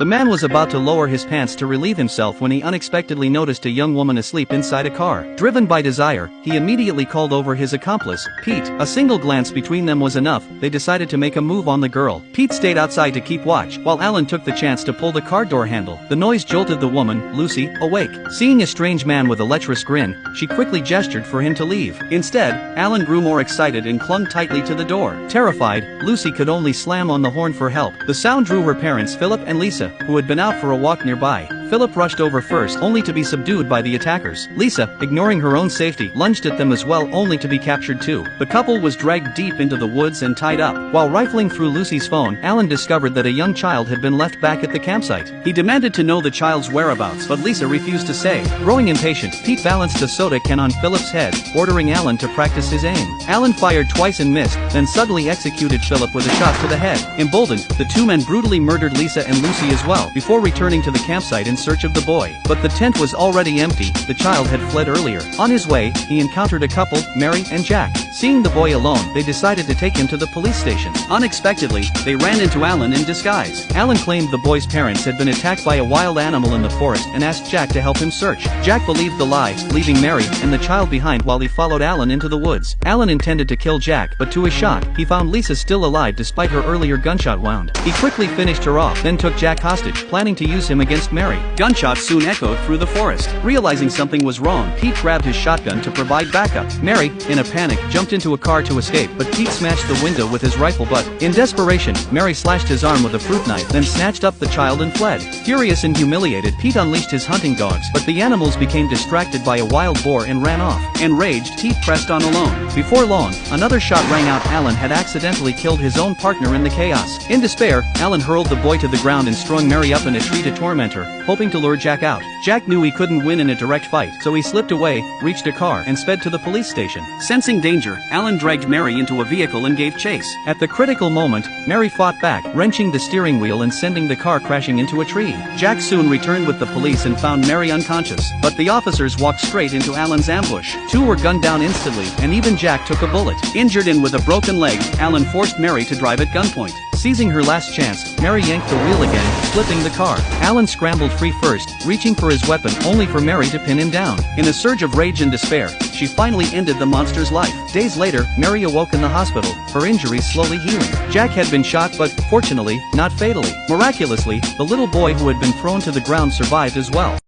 The man was about to lower his pants to relieve himself when he unexpectedly noticed a young woman asleep inside a car. Driven by desire, he immediately called over his accomplice, Pete. A single glance between them was enough. They decided to make a move on the girl. Pete stayed outside to keep watch, while Alan took the chance to pull the car door handle. The noise jolted the woman, Lucy, awake. Seeing a strange man with a lecherous grin, she quickly gestured for him to leave. Instead, Alan grew more excited and clung tightly to the door. Terrified, Lucy could only slam on the horn for help. The sound drew her parents, Philip and Lisa, who had been out for a walk nearby. Philip rushed over first, only to be subdued by the attackers. Lisa, ignoring her own safety, lunged at them as well, only to be captured too. The couple was dragged deep into the woods and tied up. While rifling through Lucy's phone, Alan discovered that a young child had been left back at the campsite. He demanded to know the child's whereabouts, but Lisa refused to say. Growing impatient, Pete balanced a soda can on Philip's head, ordering Alan to practice his aim. Alan fired twice and missed, then suddenly executed Philip with a shot to the head. Emboldened, the two men brutally murdered Lisa and Lucy as well, before returning to the campsite in search of the boy. But the tent was already empty. The child had fled earlier. On his way, he encountered a couple, Mary and Jack. Seeing the boy alone, they decided to take him to the police station. Unexpectedly, they ran into Alan in disguise. Alan claimed the boy's parents had been attacked by a wild animal in the forest and asked Jack to help him search. Jack believed the lie, leaving Mary and the child behind while he followed Alan into the woods. Alan intended to kill Jack, but to his shock, he found Lisa still alive despite her earlier gunshot wound. He quickly finished her off, then took Jack hostage, planning to use him against Mary. Gunshots soon echoed through the forest. Realizing something was wrong, Pete grabbed his shotgun to provide backup. Mary, in a panic, jumped into a car to escape, but Pete smashed the window with his rifle butt. In desperation, Mary slashed his arm with a fruit knife, then snatched up the child and fled. Furious and humiliated, Pete unleashed his hunting dogs, but the animals became distracted by a wild boar and ran off. Enraged, Pete pressed on alone. Before long, another shot rang out. Alan had accidentally killed his own partner in the chaos. In despair, Alan hurled the boy to the ground and strung Mary up in a tree to torment her, hoping to lure Jack out. Jack knew he couldn't win in a direct fight, so he slipped away, reached a car, and sped to the police station. Sensing danger, Alan dragged Mary into a vehicle and gave chase. At the critical moment, Mary fought back, wrenching the steering wheel and sending the car crashing into a tree. Jack soon returned with the police and found Mary unconscious, but the officers walked straight into Alan's ambush. Two were gunned down instantly, and even Jack took a bullet. Injured and with a broken leg, Alan forced Mary to drive at gunpoint. Seizing her last chance, Mary yanked the wheel again, flipping the car. Alan scrambled free first, reaching for his weapon only for Mary to pin him down. In a surge of rage and despair, she finally ended the monster's life. Days later, Mary awoke in the hospital, her injuries slowly healing. Jack had been shot but, fortunately, not fatally. Miraculously, the little boy who had been thrown to the ground survived as well.